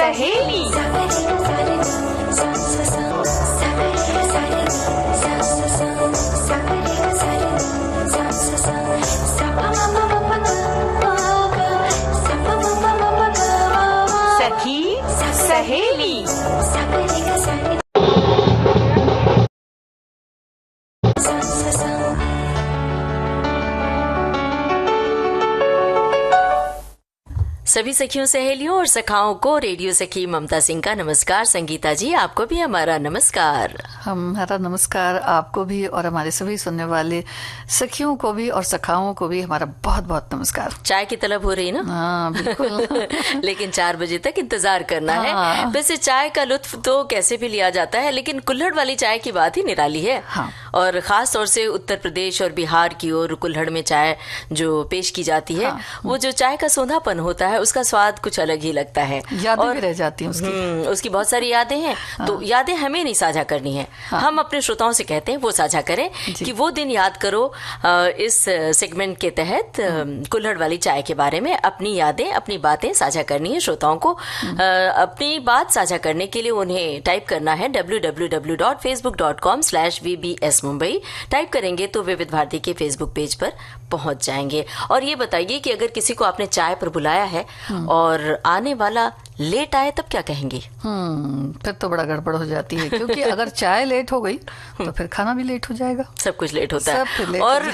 सहेली। सखी सहेली। सभी सखियों सहेलियों और सखाओं को रेडियो सखी ममता सिंह का नमस्कार। संगीता जी आपको भी हमारा नमस्कार। हमारा नमस्कार आपको भी और हमारे सभी सुनने वाले सखियों को भी और सखाओं को भी हमारा बहुत बहुत नमस्कार। चाय की तलब हो रही ना? हाँ बिल्कुल। लेकिन 4 बजे तक इंतजार करना है। वैसे चाय का लुत्फ तो कैसे भी लिया जाता है, लेकिन कुल्हड़ वाली चाय की बात ही निराली है। हाँ। और खास तौर से उत्तर प्रदेश और बिहार की ओर कुल्हड़ में चाय जो पेश की जाती है, वो जो चाय का सोंधापन होता है उसका स्वाद कुछ अलग ही लगता है। यादें भी रह जाती हैं उसकी बहुत सारी यादें हैं। तो यादें हमें नहीं साझा करनी है, हम अपने श्रोताओं से कहते हैं वो साझा करें कि वो दिन याद करो। इस सेगमेंट के तहत कुल्हड़ वाली चाय के बारे में अपनी यादें, अपनी बातें साझा करनी है श्रोताओं को। अपनी बात साझा करने के लिए उन्हें टाइप करना है www.facebook.com/vbsmumbai। टाइप करेंगे तो विविध भारती के फेसबुक पेज पर पहुंच जाएंगे। और ये बताइए कि अगर किसी को आपने चाय पर बुलाया है और आने वाला लेट आए तब क्या कहेंगे? फिर तो बड़ा गड़बड़ हो जाती है, क्योंकि अगर चाय लेट हो गई तो फिर खाना भी लेट हो जाएगा। सब कुछ लेट होता है। और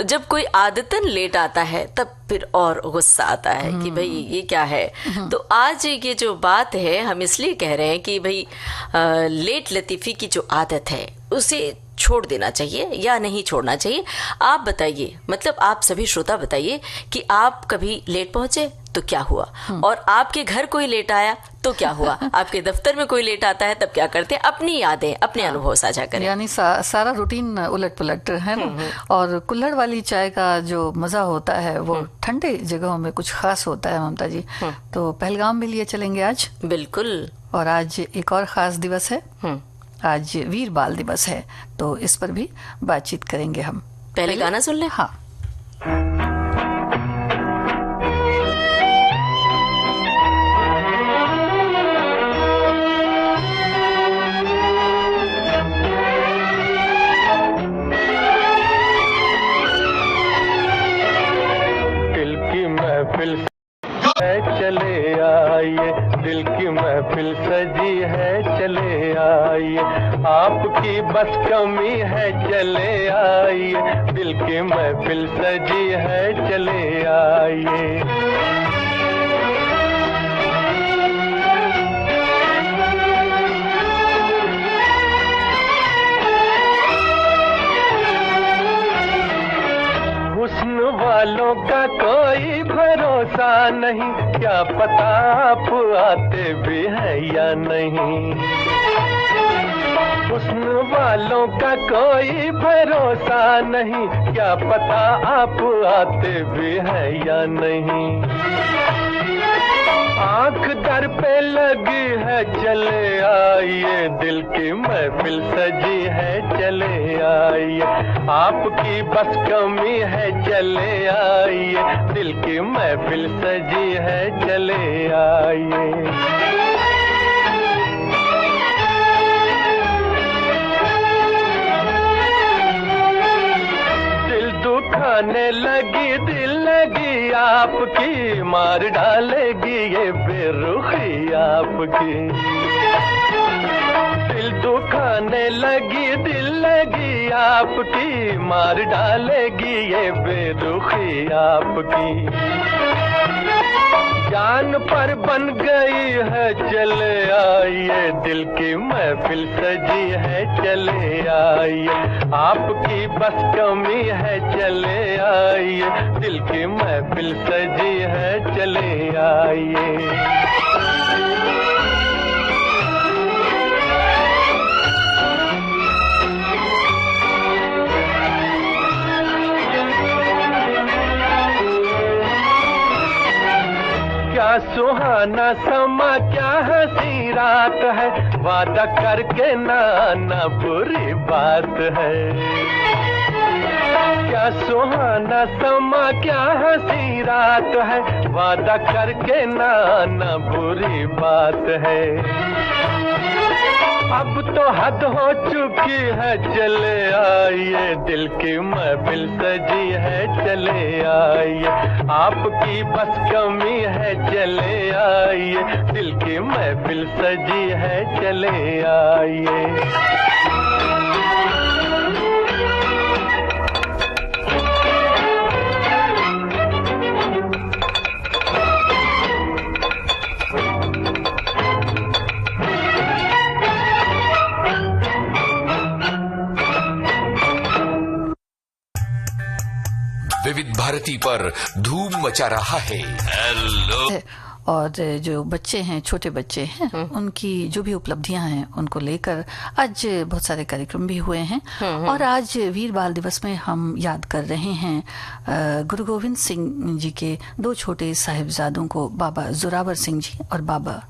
जब कोई आदतन लेट आता है तब फिर और गुस्सा आता है कि भाई ये क्या है। तो आज ये जो बात है हम इसलिए कह रहे हैं कि भाई लेट लतीफी की जो आदत है उसे छोड़ देना चाहिए या नहीं छोड़ना चाहिए। आप बताइए, मतलब आप सभी श्रोता बताइए कि आप कभी लेट पहुंचे तो क्या हुआ, और आपके घर कोई लेट आया तो क्या हुआ, आपके दफ्तर में कोई लेट आता है तब क्या करते हैं। अपनी यादें, अपने अनुभव साझा करें। यानी सारा रूटीन उलट पुलट है ना। और कुल्हड़ वाली चाय का जो मजा होता है वो ठंडे जगहों में कुछ खास होता है ममता जी। तो पहलगाम भी लिए चलेंगे आज। बिल्कुल। और आज एक और खास दिवस है, आज वीर बाल दिवस है, तो इस पर भी बातचीत करेंगे हम। पहले गाना सुन लें। हाँ। दिल की महफिल है चले आइए, दिल की महफिल सजी है चले आइए, आपकी बस कमी है चले आइए, दिल की महफिल सजी है चले आइए। हुस्न वालों का कोई भरोसा नहीं, क्या पता आप आते भी हैं या नहीं। हुस्न वालों का कोई भरोसा नहीं, क्या पता आप आते भी हैं या नहीं। आंख दर पे लगी है चले आइए, दिल की महफिल सजी है चले आइए, आपकी बस कमी है चले आइए, दिल की महफिल सजी है चले आइए। दुखाने लगी दिल लगी आपकी, मार डालेगी ये बेरुखी आपकी। दिल दुखाने लगी दिल लगी आपकी, मार डालेगी ये बेरुखी आपकी। जान पर बन गई है चले आइए, दिल की महफिल सजी है चले आइए, आपकी बस कमी है चले आइए, दिल की महफिल सजी है चले आइए। क्या सुहाना समा क्या हंसी रात है, वादा करके ना आना बुरी बात है। क्या सुहाना समा, क्या हंसी रात है, वादा करके ना आना बुरी बात है। अब तो हद हो चुकी है, चले आइए, दिल की महफिल सजी है, चले आइए, आपकी बस कमी है, चले आइए, दिल की महफिल सजी है, चले आइए। विविध भारती पर धूम मचा रहा है। हेलो। और जो बच्चे हैं, छोटे बच्चे हैं, उनकी जो भी उपलब्धियां हैं उनको लेकर आज बहुत सारे कार्यक्रम भी हुए हैं। और आज वीर बाल दिवस में हम याद कर रहे हैं गुरु गोविंद सिंह जी के दो छोटे साहिबजादों को, बाबा जोरावर सिंह जी और बाबा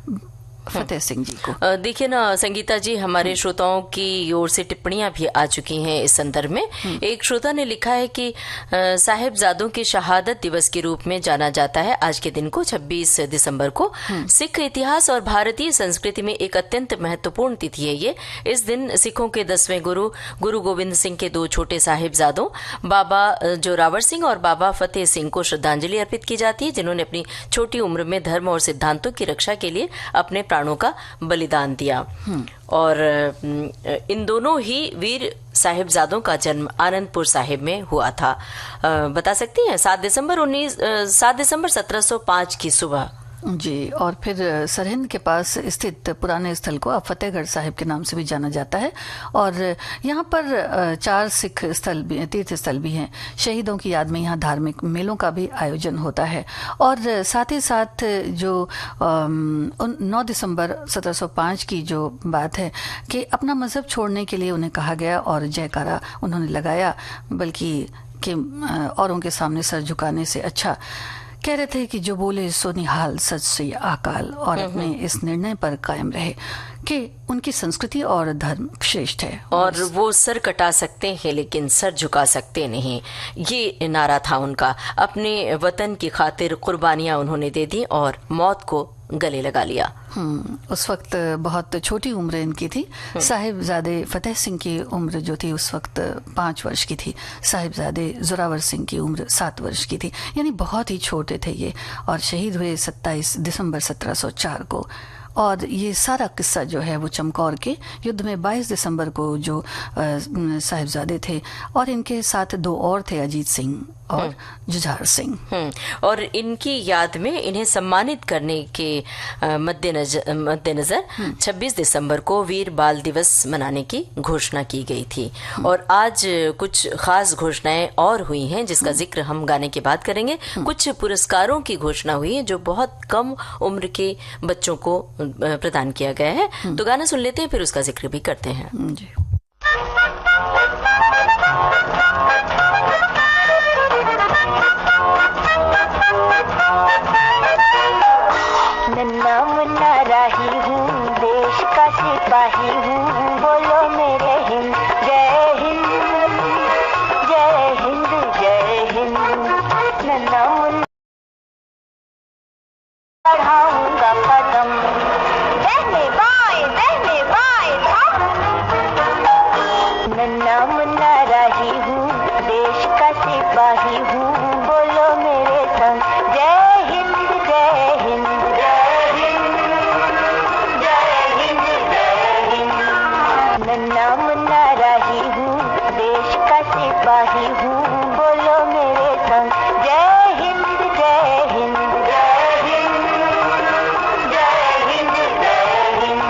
फतेह सिंह जी को। देखिए ना संगीता जी, हमारे श्रोताओं की ओर से टिप्पणियां भी आ चुकी हैं इस संदर्भ में। एक श्रोता ने लिखा है कि साहिबजादों की शहादत दिवस के रूप में जाना जाता है आज के दिन को, 26 दिसंबर को। सिख इतिहास और भारतीय संस्कृति में एक अत्यंत महत्वपूर्ण तिथि है ये। इस दिन सिखों के 10वें गुरु गुरु गोविंद सिंह के दो छोटे साहिबजादों बाबा जोरावर सिंह और बाबा फतेह सिंह को श्रद्धांजलि अर्पित की जाती है, जिन्होंने अपनी छोटी उम्र में धर्म और सिद्धांतों की रक्षा के लिए अपने प्राणों का बलिदान दिया। और इन दोनों ही वीर साहिबजादों का जन्म आनंदपुर साहिब में हुआ था। बता सकती हैं 7 दिसंबर 1705 की सुबह जी। और फिर सरहिंद के पास स्थित पुराने स्थल को अब फतेहगढ़ साहिब के नाम से भी जाना जाता है। और यहाँ पर 4 सिख स्थल भी, तीर्थ स्थल भी हैं। शहीदों की याद में यहाँ धार्मिक मेलों का भी आयोजन होता है। और साथ ही साथ जो 9 दिसंबर 1705 की जो बात है कि अपना मजहब छोड़ने के लिए उन्हें कहा गया और जयकारा उन्होंने लगाया, बल्कि कि औरों के सामने सर झुकाने से अच्छा कह रहे थे कि जो बोले सो निहाल सच से अकाल। और अपने इस निर्णय पर कायम रहे कि उनकी संस्कृति और धर्म श्रेष्ठ है और वो सर कटा सकते हैं लेकिन सर झुका सकते नहीं, ये नारा था उनका। अपने वतन की खातिर कुर्बानियां उन्होंने दे दी और मौत को गले लगा लिया। उस वक्त बहुत छोटी उम्र इनकी थी। साहिबजादे फतेह सिंह की उम्र जो थी उस वक्त 5 वर्ष की थी, साहिबजादे जोरावर सिंह की उम्र 7 वर्ष की थी, यानी बहुत ही छोटे थे ये। और शहीद हुए 27 दिसंबर 1704 को। और ये सारा किस्सा जो है वो चमकौर के युद्ध में 22 दिसंबर को जो साहिबजादे थे और इनके साथ 2 और थे, अजीत सिंह और जुझार सिंह। और इनकी याद में इन्हें सम्मानित करने के मद्देनजर 26 दिसंबर को वीर बाल दिवस मनाने की घोषणा की गई थी। और आज कुछ खास घोषणाएं और हुई हैं जिसका जिक्र हम गाने के बाद करेंगे। कुछ पुरस्कारों की घोषणा हुई है जो बहुत कम उम्र के बच्चों को प्रदान किया गया है। तो गाना सुन लेते हैं, फिर उसका जिक्र भी करते हैं जी। नन्ना मुन्ना राही हूँ, देश का सिपाही हूँ, बोलो मेरे हिंद जय हिंद जय हिंद जय हिंद। नन्ना मुन्ना बढ़ाऊंगा कदम, दहने बाएं हम। नन्ना मुन्ना राही हूँ, देश का सिपाही हूँ, बोलो मेरे संग जय हिंद जय हिंद जय हिंद जय हिंद जय हिंद। नन्ना मुन्ना राही हूँ, देश का सिपाही हूँ, बोलो मेरे संग जय हिंद जय हिंद जय हिंद जय हिंद जय हिंद।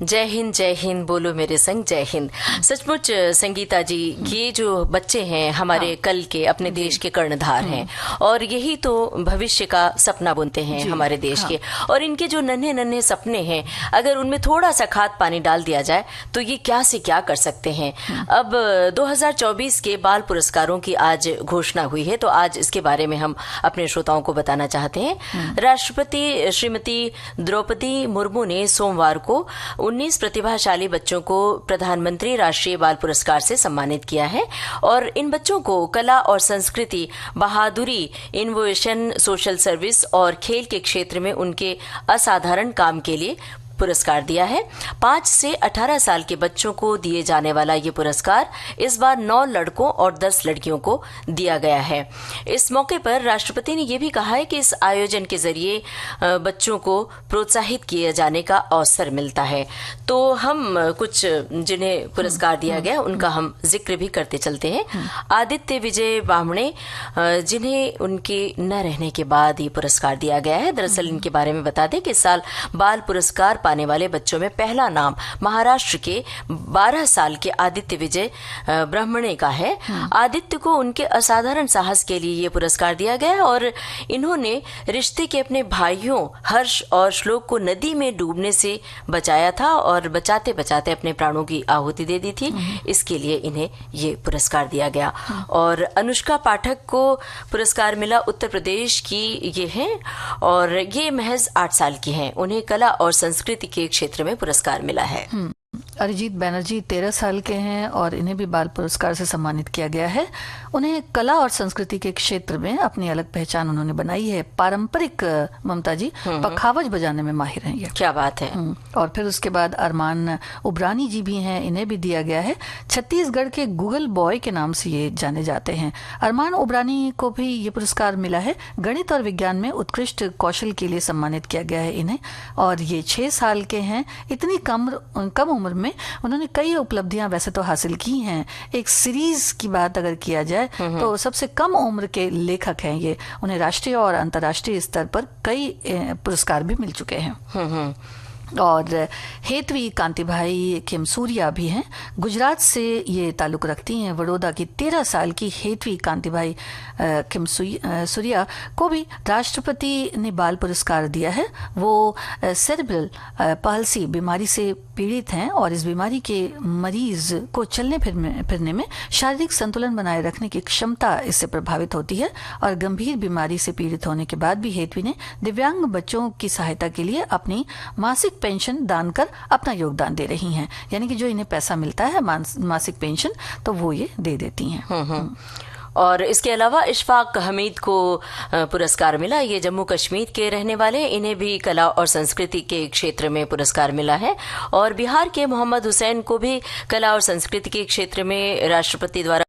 जय हिंद, बोलो मेरे संग जय हिंद। सचमुच संगीता जी, ये जो बच्चे हैं हमारे कल के अपने देश के कर्णधार हैं और यही तो भविष्य का सपना बुनते हैं हमारे देश के। और इनके जो नन्हे नन्हे सपने हैं, अगर उनमें थोड़ा सा खाद पानी डाल दिया जाए तो ये क्या से क्या कर सकते हैं। अब 2024 के बाल पुरस्कारों की आज घोषणा हुई है, तो आज इसके बारे में हम अपने श्रोताओं को बताना चाहते हैं। राष्ट्रपति श्रीमती द्रौपदी मुर्मू ने सोमवार को 19 प्रतिभाशाली बच्चों को प्रधानमंत्री राष्ट्रीय बाल पुरस्कार से सम्मानित किया है और इन बच्चों को कला और संस्कृति, बहादुरी, इनोवेशन, सोशल सर्विस और खेल के क्षेत्र में उनके असाधारण काम के लिए पुरस्कार दिया है। 5 से 18 साल के बच्चों को दिए जाने वाला ये पुरस्कार इस बार 9 लड़कों और 10 लड़कियों को दिया गया है। इस मौके पर राष्ट्रपति ने यह भी कहा है कि इस आयोजन के जरिए बच्चों को प्रोत्साहित किए जाने का अवसर मिलता है। तो हम कुछ जिन्हें पुरस्कार दिया गया उनका हम जिक्र भी करते चलते हैं। आदित्य विजय बामणे, जिन्हें उनके न रहने के बाद ये पुरस्कार दिया गया है। दरअसल इनके बारे में बता दें कि इस साल बाल पुरस्कार पाने वाले बच्चों में पहला नाम महाराष्ट्र के 12 साल के आदित्य विजय ब्राह्मणे का है। आदित्य को उनके असाधारण साहस के लिए ये पुरस्कार दिया गया और इन्होंने रिश्ते के अपने भाइयों हर्ष और श्लोक को नदी में डूबने से बचाया था और बचाते बचाते अपने प्राणों की आहुति दे दी थी। इसके लिए इन्हें ये पुरस्कार दिया गया। और अनुष्का पाठक को पुरस्कार मिला, उत्तर प्रदेश की ये है और ये महज 8 साल की हैं। उन्हें कला और संस्कृति के क्षेत्र में पुरस्कार मिला है। अरिजीत बैनर्जी 13 साल के हैं और इन्हें भी बाल पुरस्कार से सम्मानित किया गया है। उन्हें कला और संस्कृति के क्षेत्र में अपनी अलग पहचान उन्होंने बनाई है। पारंपरिक, ममता जी, पखावज बजाने में माहिर हैं ये। क्या बात है। और फिर उसके बाद अरमान उबरानी जी भी हैं, इन्हें भी दिया गया है। छत्तीसगढ़ के गूगल बॉय के नाम से ये जाने जाते हैं। अरमान उबरानी को भी ये पुरस्कार मिला है। गणित और विज्ञान में उत्कृष्ट कौशल के लिए सम्मानित किया गया है इन्हें और ये 6 साल के हैं। इतनी कम उम्र में उन्होंने कई उपलब्धियां वैसे तो हासिल की हैं। एक सीरीज की बात अगर किया जाए तो सबसे कम उम्र के लेखक हैं ये। उन्हें राष्ट्रीय और अंतर्राष्ट्रीय स्तर पर कई पुरस्कार भी मिल चुके हैं। और हेतवी कांतिभाई खिमसूरिया भी हैं। गुजरात से ये ताल्लुक रखती हैं। बड़ौदा की 13 साल की हेतवी कांतिभाई खिमसूरिया को भी राष्ट्रपति ने बाल पुरस्कार दिया है। वो सेरेब्रल पाल्सी बीमारी से पीड़ित हैं और इस बीमारी के मरीज को चलने फिरने में शारीरिक संतुलन बनाए रखने की क्षमता इससे प्रभावित होती है और गंभीर बीमारी से पीड़ित होने के बाद भी हेतवी ने दिव्यांग बच्चों की सहायता के लिए अपनी मासिक पेंशन दान कर अपना योगदान दे रही हैं। यानी कि जो इन्हें पैसा मिलता है मासिक पेंशन, तो वो ये दे देती हैं। और इसके अलावा इशफाक हमीद को पुरस्कार मिला। ये जम्मू कश्मीर के रहने वाले, इन्हें भी कला और संस्कृति के क्षेत्र में पुरस्कार मिला है। और बिहार के मोहम्मद हुसैन को भी कला और संस्कृति के क्षेत्र में राष्ट्रपति द्वारा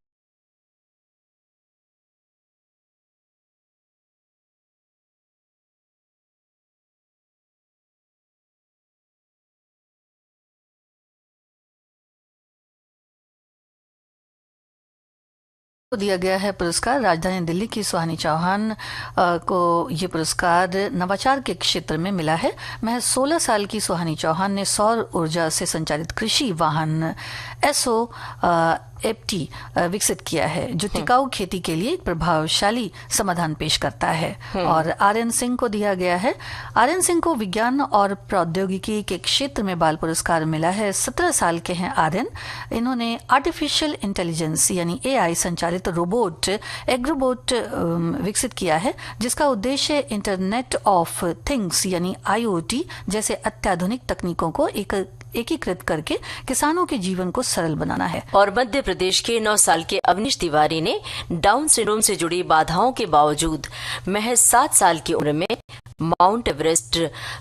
को दिया गया है पुरस्कार। राजधानी दिल्ली की सुहानी चौहान को ये पुरस्कार नवाचार के क्षेत्र में मिला है। महज 16 साल की सुहानी चौहान ने सौर ऊर्जा से संचालित कृषि वाहन SOFT विकसित किया है जो टिकाऊ खेती के लिए एक प्रभावशाली समाधान पेश करता है। और आर्यन सिंह को दिया गया है। आर्यन सिंह को विज्ञान और प्रौद्योगिकी के क्षेत्र में बाल पुरस्कार मिला है। 17 साल के हैं आर्यन। इन्होंने आर्टिफिशियल इंटेलिजेंस यानी AI संचालित रोबोट एग्रोबोट विकसित किया है जिसका उद्देश्य इंटरनेट ऑफ थिंग्स यानी IoT जैसे अत्याधुनिक तकनीकों को एकीकृत करके किसानों के जीवन को सरल बनाना है। और मध्य प्रदेश के 9 साल के अवनीश तिवारी ने डाउन सिंड्रोम से जुड़ी बाधाओं के बावजूद महज 7 साल की उम्र में माउंट एवरेस्ट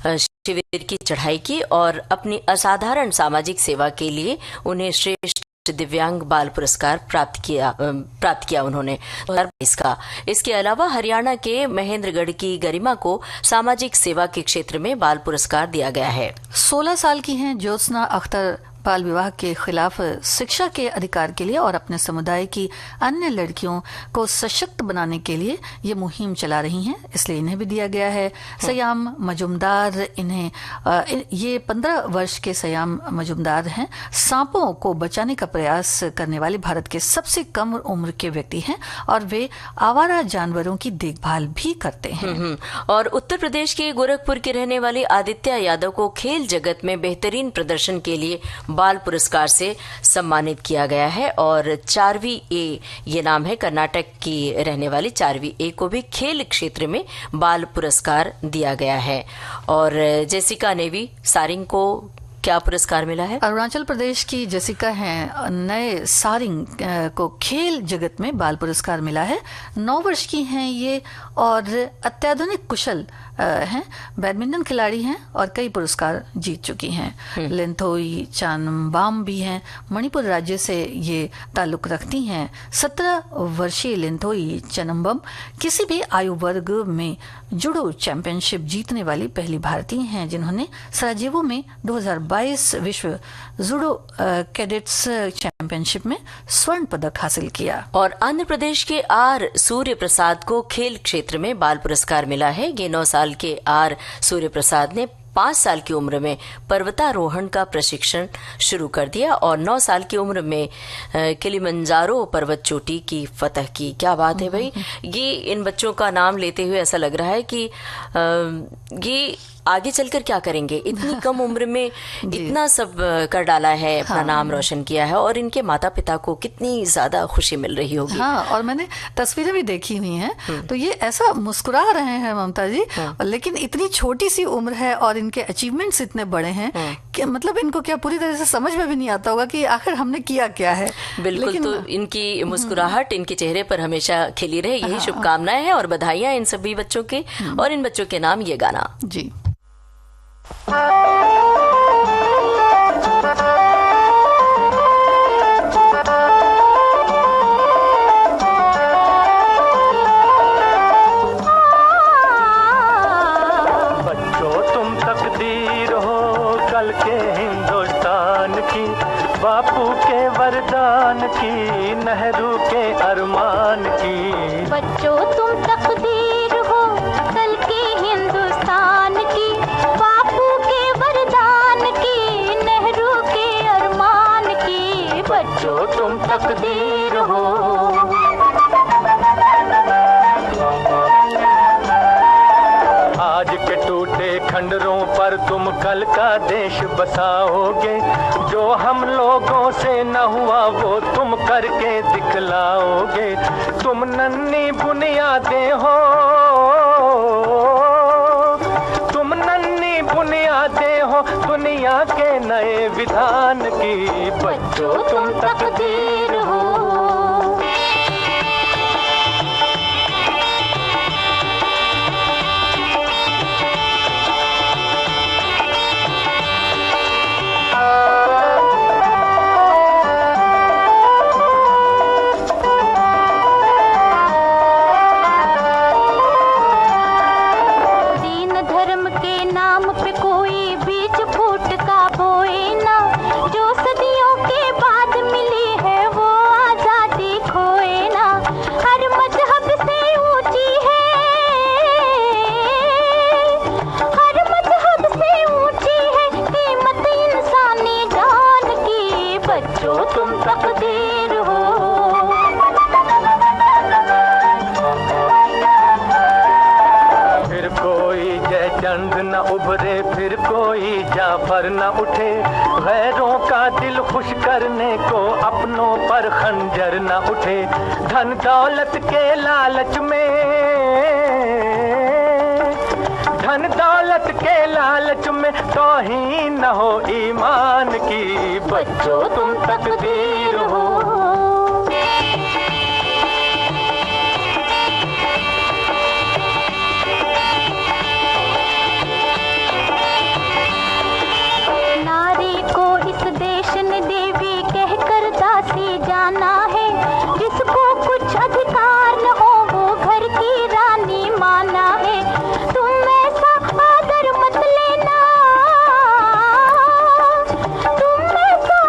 शिविर की चढ़ाई की और अपनी असाधारण सामाजिक सेवा के लिए उन्हें श्रेष्ठ दिव्यांग बाल पुरस्कार प्राप्त किया उन्होंने 2022 का। इसके अलावा हरियाणा के महेंद्रगढ़ की गरिमा को सामाजिक सेवा के क्षेत्र में बाल पुरस्कार दिया गया है। 16 साल की हैं ज्योत्सना अख्तर बाल विवाह के खिलाफ शिक्षा के अधिकार के लिए और अपने समुदाय की अन्य लड़कियों को सशक्त बनाने के लिए ये मुहिम चला रही हैं, इसलिए इन्हें भी दिया गया है। सयाम मजुमदार, इन्हें ये 15 वर्ष के सयाम मजुमदार हैं। सांपों को बचाने का प्रयास करने वाले भारत के सबसे कम उम्र के व्यक्ति हैं और वे आवारा जानवरों की देखभाल भी करते हैं। और उत्तर प्रदेश के गोरखपुर के रहने वाली आदित्य यादव को खेल जगत में बेहतरीन प्रदर्शन के लिए बाल पुरस्कार से सम्मानित किया गया है। और चारवी ए ये नाम है, कर्नाटक की रहने वाली चारवी ए को भी खेल क्षेत्र में बाल पुरस्कार दिया गया है। और जेसिका नेवी सारिंग को क्या पुरस्कार मिला है? अरुणाचल प्रदेश की जेसिका हैं, नए सारिंग को खेल जगत में बाल पुरस्कार मिला है। 9 वर्ष की हैं ये और अत्याधुनिक कुशल हैं, बैडमिंटन खिलाड़ी हैं और कई पुरस्कार जीत चुकी हैं। लेंथोई चानबाम भी हैं, मणिपुर राज्य से ये ताल्लुक रखती हैं। 17 वर्षीय लेंथोई चानबाम किसी भी आयु वर्ग में जुडो चैंपियनशिप जीतने वाली पहली भारतीय हैं जिन्होंने सराजेवो में 2022 विश्व जुडो कैडेट्स चैंपियनशिप में स्वर्ण पदक हासिल किया। और आंध्र प्रदेश के आर सूर्य प्रसाद को खेल क्षेत्र में बाल पुरस्कार मिला है। ये 9 साल के आर सूर्य प्रसाद ने 5 साल की उम्र में पर्वतारोहण का प्रशिक्षण शुरू कर दिया और 9 साल की उम्र में किलिमंजारो पर्वत चोटी की फतह की। क्या बात है भाई! ये इन बच्चों का नाम लेते हुए ऐसा लग रहा है कि ये आगे चलकर क्या करेंगे। इतनी कम उम्र में इतना सब कर डाला है, अपना नाम रोशन किया है और इनके माता पिता को कितनी ज्यादा खुशी मिल रही होगी। हाँ, और मैंने तस्वीरें भी देखी हुई हैं तो ये ऐसा मुस्कुरा रहे हैं ममता जी, लेकिन इतनी छोटी सी उम्र है और इनके अचीवमेंट्स इतने बड़े हैं कि मतलब इनको क्या पूरी तरह से समझ में भी नहीं आता होगा कि आखिर हमने किया क्या है। बिल्कुल, तो इनकी मुस्कुराहट इनके चेहरे पर हमेशा खिली रहे, यही शुभकामनाएं हैं और बधाइयां इन सभी बच्चों के। और इन बच्चों के नाम ये गाना जी। बच्चों तुम तकदीर हो कल के हिंदुस्तान की, बापू के वरदान की, नेहरू के अरमान की। बच्चों तुम तकदीर हो कल के हिंदुस्तान की, बापू के वरदान की, नेहरू के अरमान की। बच्चों तुम तकदीर हो। आज के टूटे खंडरों पर तुम कल का देश बसाओगे, जो हम लोगों से न हुआ वो तुम करके दिखलाओगे। तुम नन्ही बुनियादें हो, तुम नन्ही बुनियादें हो दुनिया के नए विधान की। बच्चों तुम तकदीर हो। फिर कोई जाफर न उठे, गैरों का दिल खुश करने को अपनों पर खंजर न उठे। धन दौलत के लालच में, धन दौलत के लालच में तौहीन न हो ईमान की। बच्चों तुम तकदीर हो। जाना है जिसको कुछ अधिकार न हो वो घर की रानी माना है। तुम ऐसा आदर मत लेना, तुम ऐसा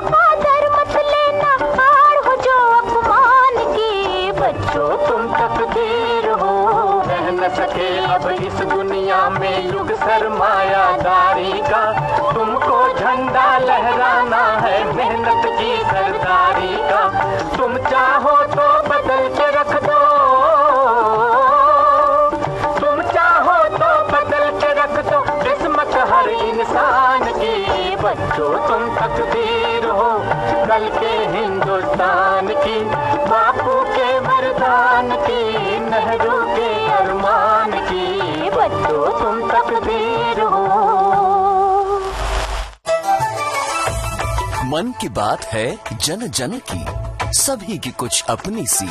ईमानदारी का, तुमको झंडा लहराना है मेहनत की सरदारी का। तुम चाहो तो बदल के रख दो, तुम चाहो तो बदल के रख दो किस्मत हर इंसान की। बच्चों तुम तकदीर हो कल के हिंदुस्तान की, बापू के वरदान की, नेहरू के अरमान की। बच्चों तुम तकदीर हो। मन की बात है जन जन की, सभी की कुछ अपनी सी,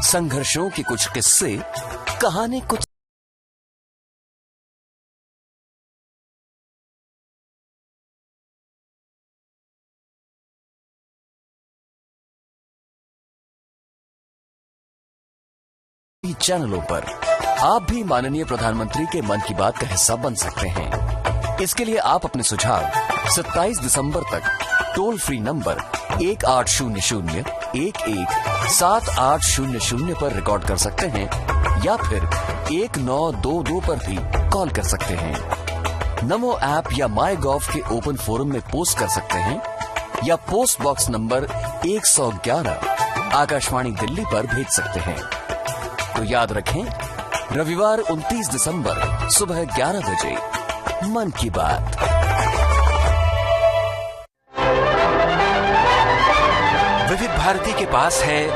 संघर्षों के कुछ किस्से, कहानी कुछ चैनलों पर। आप भी माननीय प्रधानमंत्री के मन की बात का हिस्सा बन सकते हैं। इसके लिए आप अपने सुझाव 27 दिसंबर तक टोल फ्री नंबर 1800-11-7800 पर रिकॉर्ड कर सकते हैं या फिर 1922 पर भी कॉल कर सकते हैं। नमो ऐप या माई गॉव के ओपन फोरम में पोस्ट कर सकते हैं या post box number 111 Akashvani Delhi पर भेज सकते हैं। तो याद रखें, रविवार 29 दिसंबर सुबह 11 बजे मन की बात। विविध भारती के पास है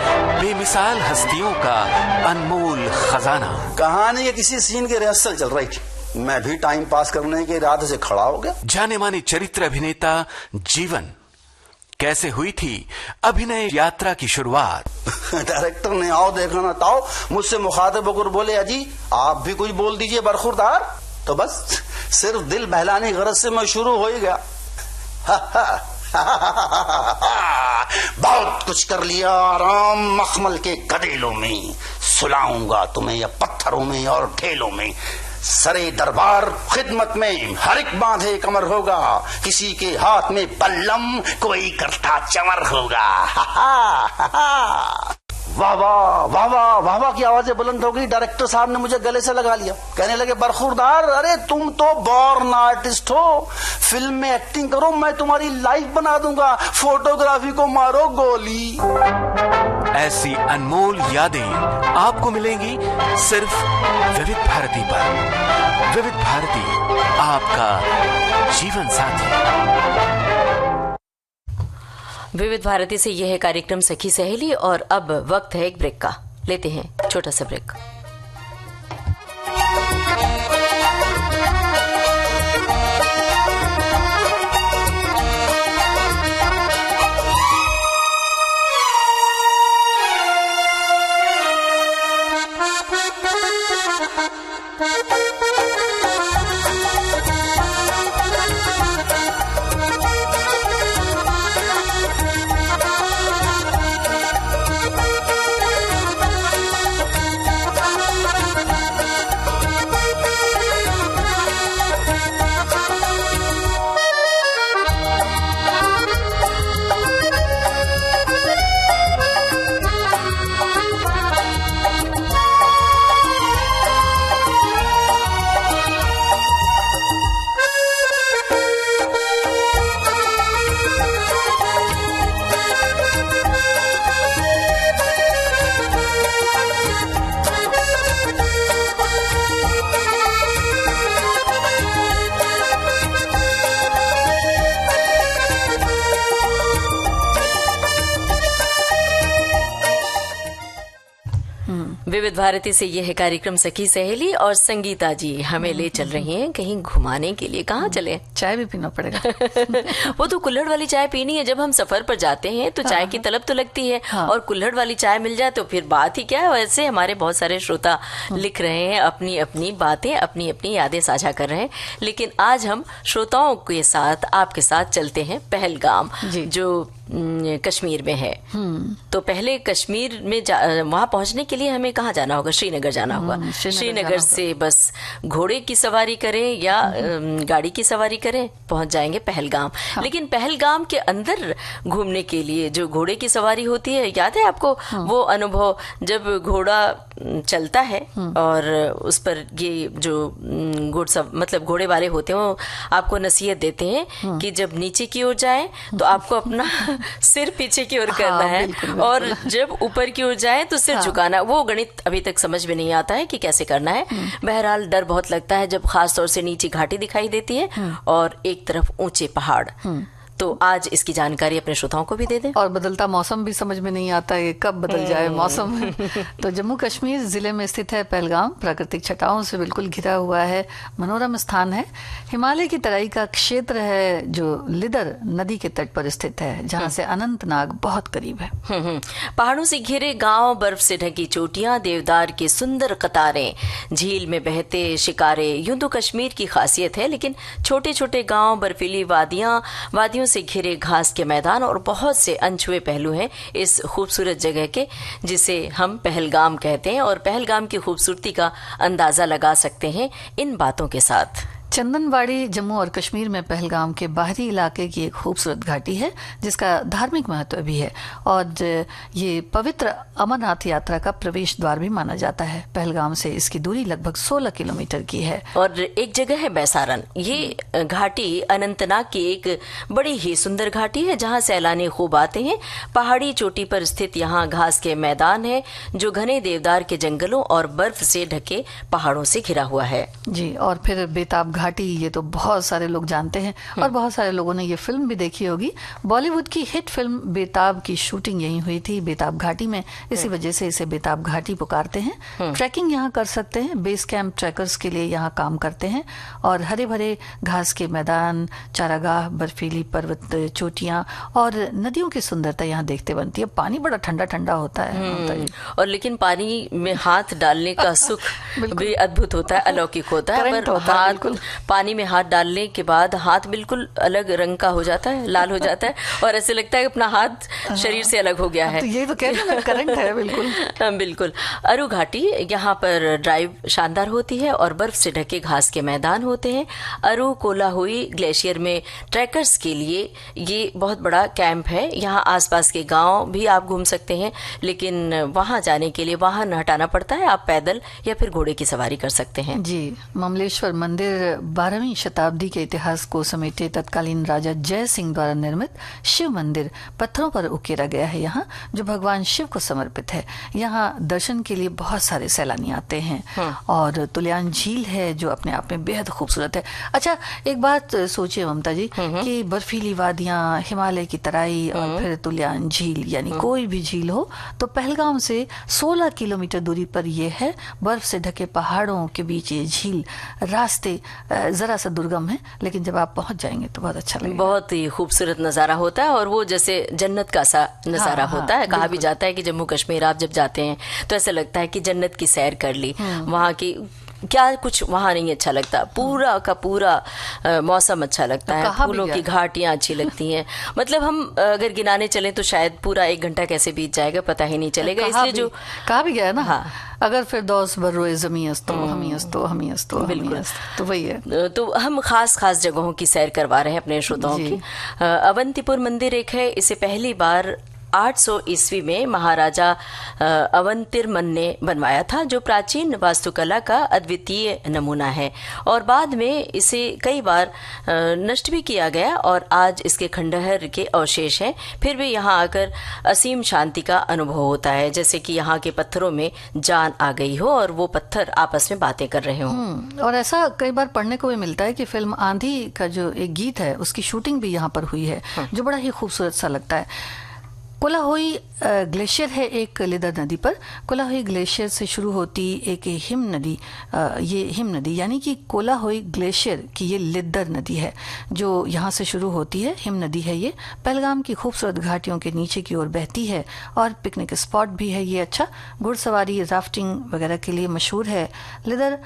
बेमिसाल हस्तियों का अनमोल खजाना। कहानी के किसी सीन की रिहर्सल चल रही थी, मैं भी टाइम पास करने के इरादे से खड़ा हो गया। जाने माने चरित्र अभिनेता जीवन, कैसे हुई थी अभिनय यात्रा की शुरुआत? डायरेक्टर ने आओ देखा ना ताओ मुझसे मुखातिब होकर बोले, अजी आप भी कुछ बोल दीजिए बरखुरदार। तो बस सिर्फ दिल बहलाने की गरज से मैं शुरू हो ही गया। बहुत कुछ कर लिया आराम मखमल के गदेलों में, सुलाऊंगा तुम्हें या पत्थरों में और ढेलों में। सरे दरबार खिदमत में हर एक बांधे कमर होगा, किसी के हाथ में पल्लम कोई करता चमर होगा। वाह वाह वाह वाह वाह वाह की आवाजें बुलंद हो गई। डायरेक्टर साहब ने मुझे गले से लगा लिया, कहने लगे बरखुरदार अरे तुम तो बॉर्न आर्टिस्ट हो, फिल्म में एक्टिंग करो, मैं तुम्हारी लाइफ बना दूंगा, फोटोग्राफी को मारो गोली। ऐसी अनमोल यादें आपको मिलेंगी सिर्फ विविध भारती पर। विविध भारती आपका जीवन साथी। विविध भारती से यह है कार्यक्रम सखी सहेली और अब वक्त है एक ब्रेक का। लेते हैं छोटा सा ब्रेक। विविध भारती से यह है कार्यक्रम सखी सहेली और संगीता जी हमें ले चल रही हैं कहीं घुमाने के लिए। कहाँ चले? चाय भी पीना पड़ेगा। वो तो कुल्हड़ वाली चाय पीनी है। जब हम सफर पर जाते हैं तो चाय की तलब तो लगती है और कुल्हड़ वाली चाय मिल जाए तो फिर बात ही क्या है। वैसे हमारे बहुत सारे श्रोता लिख रहे हैं, अपनी अपनी बातें, अपनी अपनी यादें साझा कर रहे हैं। लेकिन आज हम श्रोताओं के साथ आपके साथ चलते हैं पहलगाम, जो कश्मीर में है। तो पहले कश्मीर में वहां पहुंचने के लिए हमें कहाँ जाना होगा? श्रीनगर जाना होगा। श्रीनगर से बस घोड़े की सवारी करें या गाड़ी की सवारी करें, पहुंच जाएंगे पहलगाम। लेकिन पहलगाम के अंदर घूमने के लिए जो घोड़े की सवारी होती है, याद है आपको वो अनुभव जब घोड़ा चलता है और उस पर ये जो मतलब घोड़े वाले होते हैं वो आपको नसीहत देते हैं कि जब नीचे की ओर जाएं तो आपको अपना सिर पीछे की ओर करना है, और जब ऊपर की ओर जाएं तो सिर झुकाना। वो गणित अभी तक समझ में नहीं आता है कि कैसे करना है। बहरहाल डर बहुत लगता है जब खास तौर से नीचे घाटी दिखाई देती है और एक तरफ ऊंचे पहाड़। तो आज इसकी जानकारी अपने श्रोताओं को भी दे दें। और बदलता मौसम भी समझ में नहीं आता है कब बदल जाए मौसम। तो जम्मू कश्मीर जिले में स्थित है पहलगाम, प्राकृतिक छटाओं से बिल्कुल घिरा हुआ है, मनोरम स्थान है। हिमालय की तराई का क्षेत्र है जो लिदर नदी के तट पर स्थित है, जहाँ से अनंतनाग बहुत करीब है। पहाड़ों से घिरे गांव, बर्फ से ढकी चोटियां, देवदार की सुंदर कतारें, झील में बहते शिकारे, यूं तो कश्मीर की खासियत है। लेकिन छोटे छोटे गांव, बर्फीली वादियों से घिरे घास के मैदान और बहुत से अनछुए पहलू हैं इस खूबसूरत जगह के, जिसे हम पहलगाम कहते हैं। और पहलगाम की खूबसूरती का अंदाजा लगा सकते हैं इन बातों के साथ। चंदनवाड़ी जम्मू और कश्मीर में पहलगाम के बाहरी इलाके की एक खूबसूरत घाटी है जिसका धार्मिक महत्व भी है, और ये पवित्र अमरनाथ यात्रा का प्रवेश द्वार भी माना जाता है। पहलगाम से इसकी दूरी लगभग 16 किलोमीटर की है। और एक जगह है बैसारन। ये घाटी अनंतनाग की एक बड़ी ही सुंदर घाटी है जहाँ सैलानी खूब आते हैं। पहाड़ी चोटी पर स्थित यहाँ घास के मैदान है जो घने देवदार के जंगलों और बर्फ से ढके पहाड़ों से घिरा हुआ है। जी, और फिर बेताब घाटी, ये तो बहुत सारे लोग जानते हैं और बहुत सारे लोगों ने ये फिल्म भी देखी होगी। बॉलीवुड की हिट फिल्म बेताब की शूटिंग यहीं हुई थी, बेताब घाटी में। इसी वजह से इसे बेताब घाटी पुकारते हैं। ट्रैकिंग यहाँ कर सकते हैं, बेस कैंप ट्रैकर्स के लिए यहाँ काम करते हैं। और हरे भरे घास के मैदान, चारागाह, बर्फीली पर्वत चोटियाँ और नदियों की सुंदरता यहाँ देखते बनती है। पानी बड़ा ठंडा ठंडा होता है और लेकिन पानी में हाथ डालने का सुख भी अद्भुत होता है, अलौकिक होता है। पर पानी में हाथ डालने के बाद हाथ बिल्कुल अलग रंग का हो जाता है, लाल हो जाता है और ऐसे लगता है कि अपना हाथ शरीर से अलग हो गया है। तो ये तो कहते हैं करंट है बिल्कुल। बिल्कुल। अरु घाटी, यहाँ पर ड्राइव शानदार होती है और बर्फ से ढके घास के मैदान होते हैं। अरु कोलाहुई ग्लेशियर में ट्रैकर्स के लिए ये बहुत बड़ा कैंप है। यहाँ आसपास के गांव भी आप घूम सकते हैं, लेकिन वहाँ जाने के लिए वाहन हटाना पड़ता है। आप पैदल या फिर घोड़े की सवारी कर सकते हैं। जी, ममलेश्वर मंदिर 12वीं शताब्दी के इतिहास को समेटे तत्कालीन राजा जय सिंह द्वारा निर्मित शिव मंदिर पत्थरों पर उकेरा गया है यहाँ, जो भगवान शिव को समर्पित है। यहाँ दर्शन के लिए बहुत सारे सैलानी आते हैं। और तुलियान झील है जो अपने आप में बेहद खूबसूरत है। अच्छा, एक बात सोचिए ममता जी कि बर्फीली वादियां, हिमालय की तराई और फिर तुलियान झील, यानी कोई भी झील हो तो पहलगाम से 16 किलोमीटर दूरी पर यह है। बर्फ से ढके पहाड़ों के बीच ये झील, रास्ते जरा सा दुर्गम है, लेकिन जब आप पहुंच जाएंगे तो बहुत अच्छा लगेगा। बहुत ही खूबसूरत नज़ारा होता है और वो जैसे जन्नत का सा नज़ारा होता है। कहा भी जाता है कि जम्मू कश्मीर आप जब जाते हैं तो ऐसा लगता है कि जन्नत की सैर कर ली। वहाँ की क्या कुछ वहाँ नहीं अच्छा लगता, पूरा का पूरा मौसम अच्छा लगता है, फूलों की घाटियाँ अच्छी लगती हैं। मतलब हम अगर गिनाने चले तो शायद पूरा 1 घंटा कैसे बीत जाएगा पता ही नहीं चलेगा। इसलिए जो कहा भी गया है ना, अगर फिर दोस्त बर्रोए ज़मीं अस्तो हमी अस्तो बिल्कुल, तो वही है। तो हम खास जगहों की सैर करवा रहे हैं अपने श्रोताओं की। अवंतीपुर मंदिर एक है। इसे पहली बार 800 ईस्वी में महाराजा अवंतिरमन ने बनवाया था, जो प्राचीन वास्तुकला का अद्वितीय नमूना है। और बाद में इसे कई बार नष्ट भी किया गया और आज इसके खंडहर के अवशेष हैं। फिर भी यहाँ आकर असीम शांति का अनुभव होता है, जैसे कि यहाँ के पत्थरों में जान आ गई हो और वो पत्थर आपस में बातें कर रहे हों। और ऐसा कई बार पढ़ने को भी मिलता है कि फिल्म आंधी का जो एक गीत है उसकी शूटिंग भी यहाँ पर हुई है, जो बड़ा ही खूबसूरत सा लगता है। कोलाहोई ग्लेशियर है एक लिदर नदी पर। कोलाहोई ग्लेशियर से शुरू होती एक हिम नदी, ये हिम नदी यानी कि कोलाहोई ग्लेशियर की ये लिदर नदी है जो यहाँ से शुरू होती है। हिम नदी है ये, पहलगाम की खूबसूरत घाटियों के नीचे की ओर बहती है और पिकनिक स्पॉट भी है ये। अच्छा, घुड़सवारी, राफ्टिंग वगैरह के लिए मशहूर है। लिदर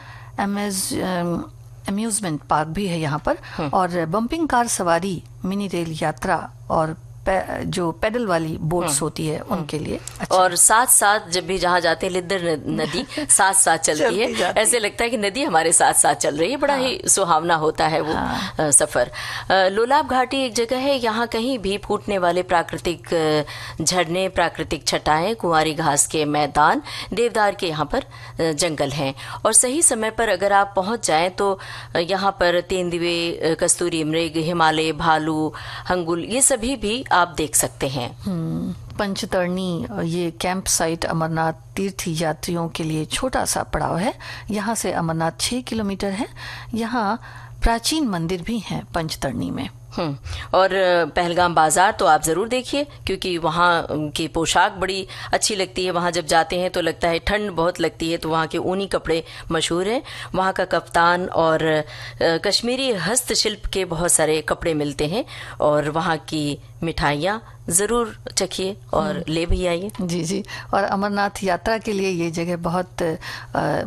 अम्यूजमेंट पार्क भी है यहाँ पर और बम्पिंग कार सवारी, मिनी रेल यात्रा और जो पैडल वाली बोट्स होती है उनके लिए अच्छा। और साथ साथ जब भी जहाँ जाते हैं लिद्दर नदी साथ साथ चलती है, ऐसे लगता है कि नदी हमारे साथ साथ चल रही है। बड़ा ही सुहावना होता है वो सफर। लोलाब घाटी एक जगह है, यहाँ कहीं भी फूटने वाले प्राकृतिक झरने, प्राकृतिक छटाएं, कुंवारी घास के मैदान, देवदार के यहाँ पर जंगल हैं। और सही समय पर अगर आप पहुंच जाएं तो यहाँ पर तेंदुए, कस्तूरी मृग, हिमालय भालू, हंगुल, ये सभी भी आप देख सकते हैं। पंचतरणी ये कैंप साइट अमरनाथ तीर्थ यात्रियों के लिए छोटा सा पड़ाव है। यहाँ से अमरनाथ 6 किलोमीटर है। यहाँ प्राचीन मंदिर भी हैं पंचतरणी में। और पहलगाम बाजार तो आप जरूर देखिए, क्योंकि वहाँ की पोशाक बड़ी अच्छी लगती है। वहाँ जब जाते हैं तो लगता है ठंड बहुत लगती है, तो वहाँ के ऊनी कपड़े मशहूर हैं। वहाँ का कफ्तान और कश्मीरी हस्तशिल्प के बहुत सारे कपड़े मिलते हैं। और वहाँ की मिठाइयाँ ज़रूर चखिए और ले भी आइए। जी जी। और अमरनाथ यात्रा के लिए ये जगह बहुत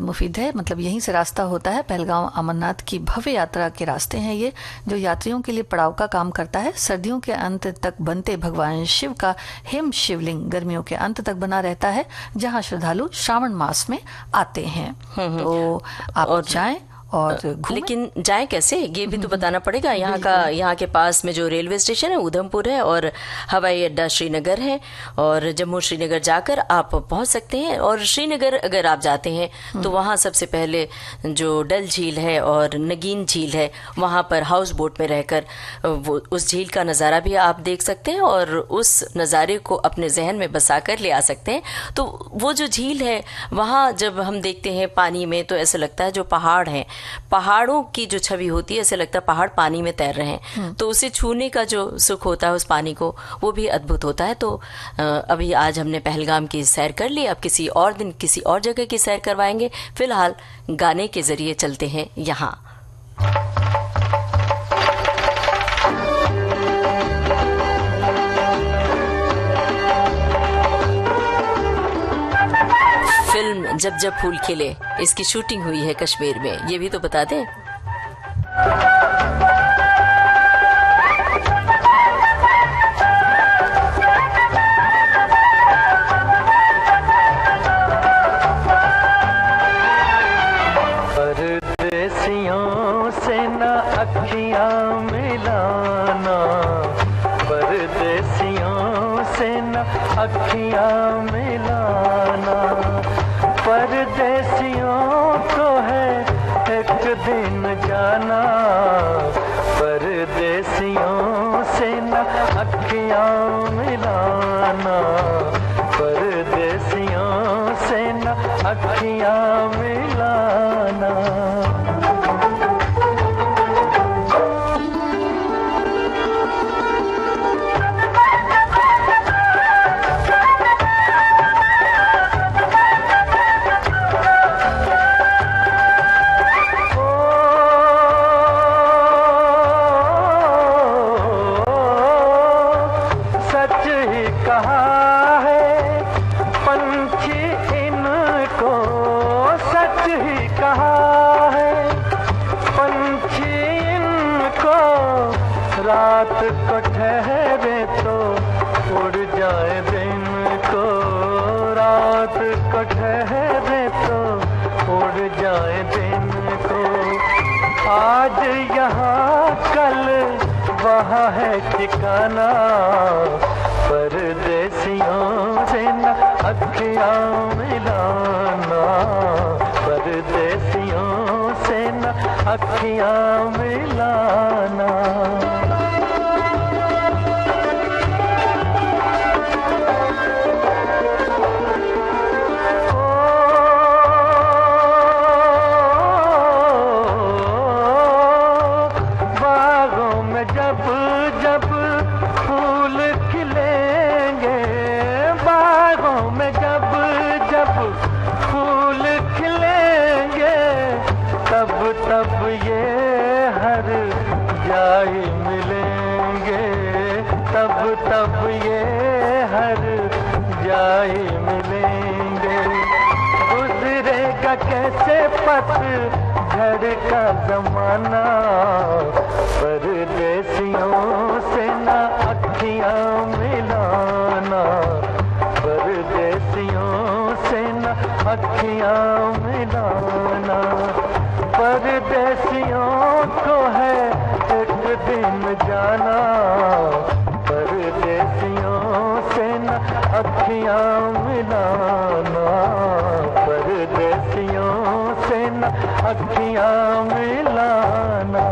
मुफीद है, मतलब यहीं से रास्ता होता है। पहलगाम अमरनाथ की भव्य यात्रा के रास्ते हैं ये, जो यात्रियों के लिए पड़ाव का काम करता है। सर्दियों के अंत तक बनते भगवान शिव का हिम शिवलिंग गर्मियों के अंत तक बना रहता है, जहाँ श्रद्धालु श्रावण मास में आते हैं। तो आप जाएं और लेकिन जाए कैसे, ये भी तो बताना पड़ेगा। यहाँ के पास में जो रेलवे स्टेशन है उधमपुर है, और हवाई अड्डा श्रीनगर है। और जम्मू श्रीनगर जाकर आप पहुंच सकते हैं। और श्रीनगर अगर आप जाते हैं तो वहाँ सबसे पहले जो डल झील है और नगीन झील है, वहाँ पर हाउस बोट में रहकर वो उस झील का नज़ारा भी आप देख सकते हैं और उस नज़ारे को अपने जहन में बसा कर ले आ सकते हैं। तो वो जो झील है वहाँ जब हम देखते हैं पानी में, तो ऐसा लगता है जो पहाड़ हैं, पहाड़ों की जो छवि होती है, ऐसे लगता है पहाड़ पानी में तैर रहे हैं। तो उसे छूने का जो सुख होता है उस पानी को, वो भी अद्भुत होता है। तो अभी आज हमने पहलगाम की सैर कर ली, अब किसी और दिन किसी और जगह की सैर करवाएंगे। फिलहाल गाने के जरिए चलते हैं यहाँ। फिल्म जब जब फूल खिले, इसकी शूटिंग हुई है कश्मीर में, ये भी तो बता दें। परदेसियों से ना अखियां मिलाना, परदेसियों से ना अखियां मिलाना, परदेसियों को है एक दिन जाना, परदेसियों से न अखियां मिलाना, परदेसियों से न अखियां मिलाना। रात को ठहरे तो उड़ जाए दिन को, रात को ठहरे तो उड़ जाए दिन को। आज यहाँ कल वहाँ है ठिकाना, परदेसियों से न अखियां मिलाना, परदेसियों से न अखियां मिलाना। जब फूल खिलेंगे, बागों में जब जब फूल खिलेंगे, तब तब ये हर जाए मिलेंगे, तब तब ये हर जाए मिलेंगे। गुजरेगा कैसे पथ झड़ का जमाना, परदेसियों से ना अखियां दिन जाना, परदेसियों से न अखियां मिलाना, परदेसियों से न अखियां मिलाना।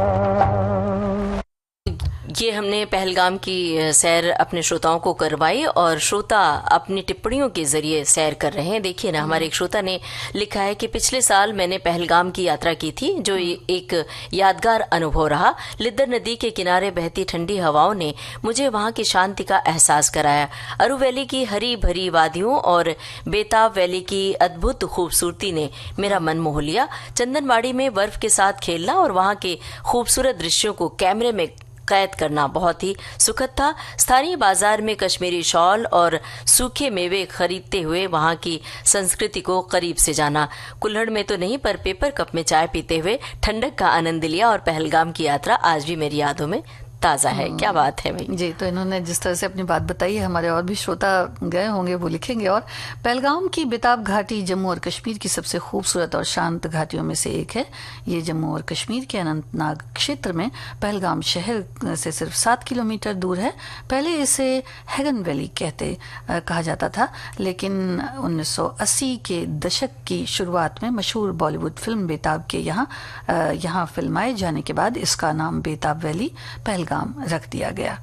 ये हमने पहलगाम की सैर अपने श्रोताओं को करवाई और श्रोता अपनी टिप्पणियों के जरिए सैर कर रहे हैं। देखिए ना, हमारे एक श्रोता ने लिखा है कि पिछले साल मैंने पहलगाम की यात्रा की थी, जो एक यादगार अनुभव रहा। लिद्दर नदी के किनारे बहती ठंडी हवाओं ने मुझे वहां की शांति का एहसास कराया। अरू वैली की हरी भरी वादियों और बेताब वैली की अद्भुत खूबसूरती ने मेरा मन मोह लिया। चंदनबाड़ी में बर्फ के साथ खेलना और वहां के खूबसूरत दृश्यों को कैमरे में कैद करना बहुत ही सुखद था। स्थानीय बाजार में कश्मीरी शॉल और सूखे मेवे खरीदते हुए वहां की संस्कृति को करीब से जाना। कुल्हड़ में तो नहीं, पर पेपर कप में चाय पीते हुए ठंडक का आनंद लिया और पहलगाम की यात्रा आज भी मेरी यादों में ताज़ा है। क्या बात है भाई जी। तो इन्होंने जिस तरह से अपनी बात बताई है, हमारे और भी श्रोता गए होंगे वो लिखेंगे। और पहलगाम की बेताब घाटी जम्मू और कश्मीर की सबसे खूबसूरत और शांत घाटियों में से एक है। ये जम्मू और कश्मीर के अनंतनाग क्षेत्र में पहलगाम शहर से सिर्फ 7 किलोमीटर दूर है। पहले इसे हैगन वैली कहा जाता था, लेकिन 1980 के दशक की शुरुआत में मशहूर बॉलीवुड फिल्म बेताब के यहाँ फिल्माए जाने के बाद इसका नाम बेताब वैली पहलगाम रख दिया गया।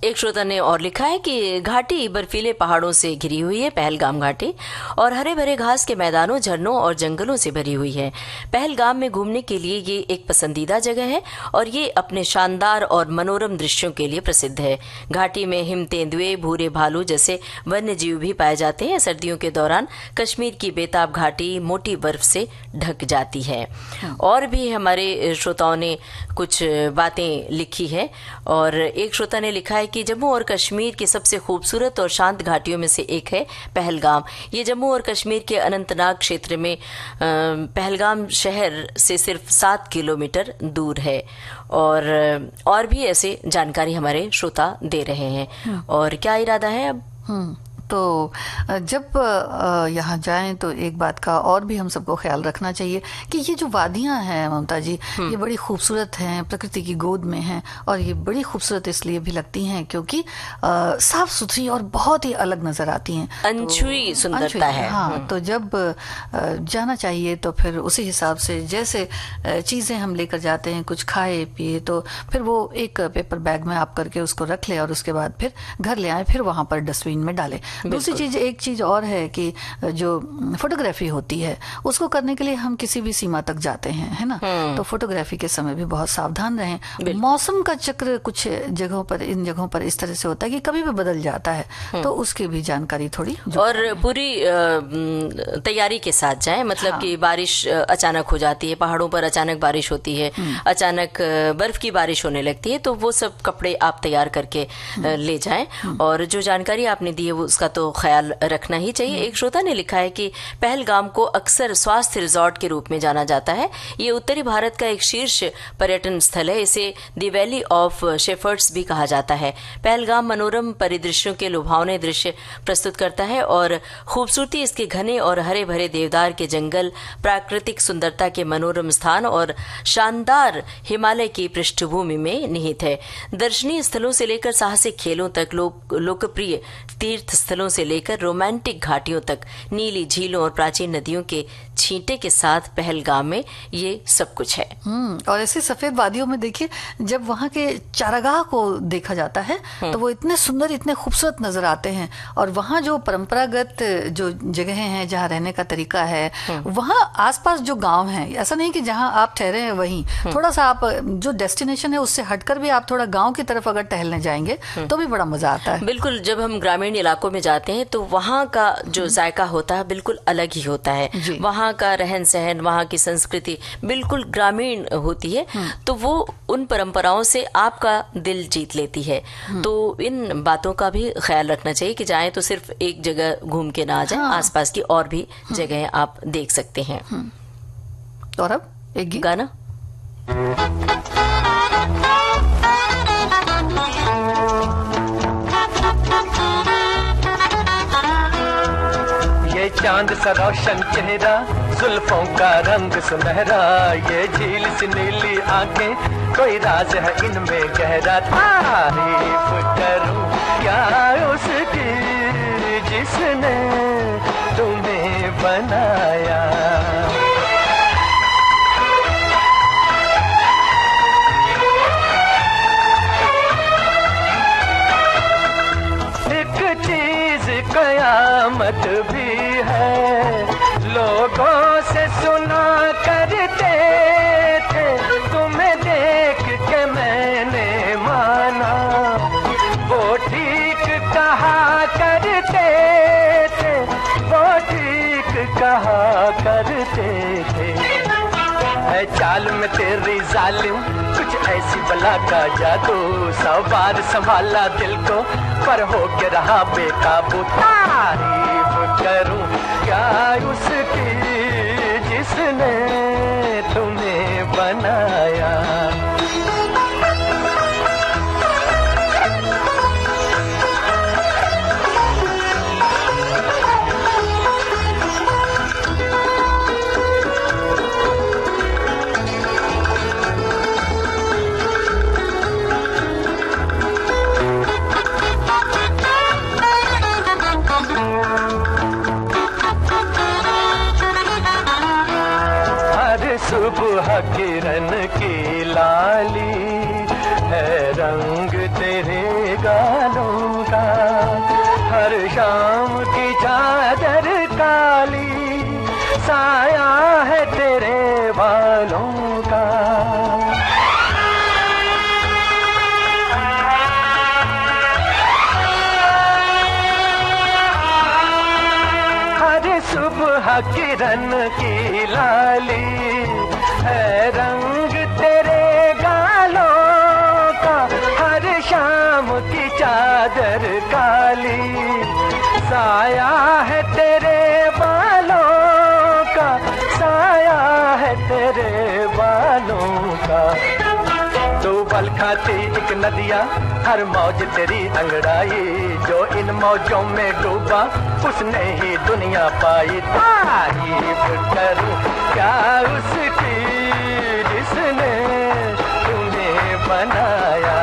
एक श्रोता ने और लिखा है कि घाटी बर्फीले पहाड़ों से घिरी हुई है पहलगाम घाटी, और हरे भरे घास के मैदानों, झरनों और जंगलों से भरी हुई है। पहलगाम में घूमने के लिए ये एक पसंदीदा जगह है और ये अपने शानदार और मनोरम दृश्यों के लिए प्रसिद्ध है। घाटी में हिम तेंदुए, भूरे भालू जैसे वन्य जीव भी पाए जाते हैं। सर्दियों के दौरान कश्मीर की बेताब घाटी मोटी बर्फ से ढक जाती है। और भी हमारे श्रोताओं ने कुछ बातें लिखी है, और एक श्रोता ने लिखा है कि जम्मू और कश्मीर की सबसे खूबसूरत और शांत घाटियों में से एक है पहलगाम। ये जम्मू और कश्मीर के अनंतनाग क्षेत्र में पहलगाम शहर से सिर्फ 7 किलोमीटर दूर है। और भी ऐसे जानकारी हमारे श्रोता दे रहे हैं। और क्या इरादा है अब? तो जब यहाँ जाएं तो एक बात का और भी हम सबको ख्याल रखना चाहिए कि ये जो वादियाँ हैं ममता जी, ये बड़ी खूबसूरत हैं, प्रकृति की गोद में हैं, और ये बड़ी खूबसूरत इसलिए भी लगती हैं क्योंकि साफ सुथरी और बहुत ही अलग नजर आती हैं। अनछुई सुंदरता है। हाँ, तो जब जाना चाहिए तो फिर उसी हिसाब से जैसे चीज़ें हम लेकर जाते हैं, कुछ खाए पिए, तो फिर वो एक पेपर बैग में आप करके उसको रख ले और उसके बाद फिर घर ले आए, फिर वहाँ पर डस्टबिन में डालें। दूसरी चीज, एक चीज और है कि जो फोटोग्राफी होती है उसको करने के लिए हम किसी भी सीमा तक जाते हैं, है ना, तो फोटोग्राफी के समय भी बहुत सावधान रहें। मौसम का चक्र कुछ जगहों पर, इन जगहों पर इस तरह से होता है कि कभी भी बदल जाता है, तो उसकी भी जानकारी थोड़ी और पूरी तैयारी के साथ जाएं। मतलब कि बारिश अचानक हो जाती है, पहाड़ों पर अचानक बारिश होती है, अचानक बर्फ की बारिश होने लगती है, तो वो सब कपड़े आप तैयार करके ले जाएं। और जो जानकारी आपने दी है वो उसका तो ख्याल रखना ही चाहिए। एक श्रोता ने लिखा है कि पहलगाम को अक्सर स्वास्थ्य रिजॉर्ट के रूप में जाना जाता है। ये उत्तरी भारत का एक शीर्ष पर्यटन स्थल है। इसे द वैली ऑफ शेफर्ड्स भी कहा जाता है। पहलगाम मनोरम परिदृश्यों के लुभावने दृश्य प्रस्तुत करता है और खूबसूरती इसके घने और हरे भरे देवदार के जंगल, प्राकृतिक सुंदरता के मनोरम स्थान और शानदार हिमालय की पृष्ठभूमि में निहित है। दर्शनीय स्थलों से लेकर साहसिक खेलों तक, लोकप्रिय तीर्थ स्थलों से लेकर रोमांटिक घाटियों तक, नीली झीलों और प्राचीन नदियों के छींटे के साथ पहलगाम में ये सब कुछ है। और ऐसे सफेद वादियों में देखिए, जब वहाँ के चारागाह को देखा जाता है तो वो इतने सुंदर, इतने खूबसूरत नजर आते हैं। और वहाँ जो परंपरागत जो जगहें हैं जहाँ रहने का तरीका है, वहाँ आसपास जो गांव हैं, ऐसा नहीं कि जहाँ आप ठहरे हैं वहीं, थोड़ा सा आप जो डेस्टिनेशन है उससे हटकर भी आप थोड़ा गाँव की तरफ अगर टहलने जाएंगे तो भी बड़ा मजा आता है। बिल्कुल, जब हम ग्रामीण इलाकों में जाते हैं तो वहाँ का जो जायका होता है बिल्कुल अलग ही होता है। वहाँ का रहन सहन, वहाँ की संस्कृति बिल्कुल ग्रामीण होती है, तो वो उन परंपराओं से आपका दिल जीत लेती है। तो इन बातों का भी ख्याल रखना चाहिए कि जाएं तो सिर्फ एक जगह घूम के ना जाएं, आसपास की और भी जगहें आप देख सकते हैं। और अब एक गाना। ये चांद सा रोशन चेहरा जुल्फों का रंग सुनहरा, ये झील सी नीली आंखें, कोई राज है इनमें गहरा। तारीफ करूं क्या उसकी जिसने तुम्हें बनाया। एक चीज कयामत भी है, लोगों से सुना करते थे, तुम्हें देख के मैंने माना, वो ठीक कहा करते थे, वो ठीक कहा करते थे। है चाल में तेरी जालिम कुछ ऐसी बला का जादू, 100 बार संभाला दिल को पर हो के रहा बेकाबू। तारीफ करूं क्या उसकी जिसने तुम्हें बनाया। सुबह किरण की लाली है रंग तेरे गालों का, हर शाम की चादर काली साया है तेरे बालों का। हर सुबह किरण की लाली है रंग तेरे गालों का, हर शाम की चादर काली साया है तेरे बालों का, साया है तेरे बालों का। तू बल खाती एक नदिया, हर मौज तेरी अंगड़ाई, जो इन मौजों में डूबा उसने ही दुनिया पाई। तारीफ करूं क्या उसकी जिसने तुम्हें बनाया,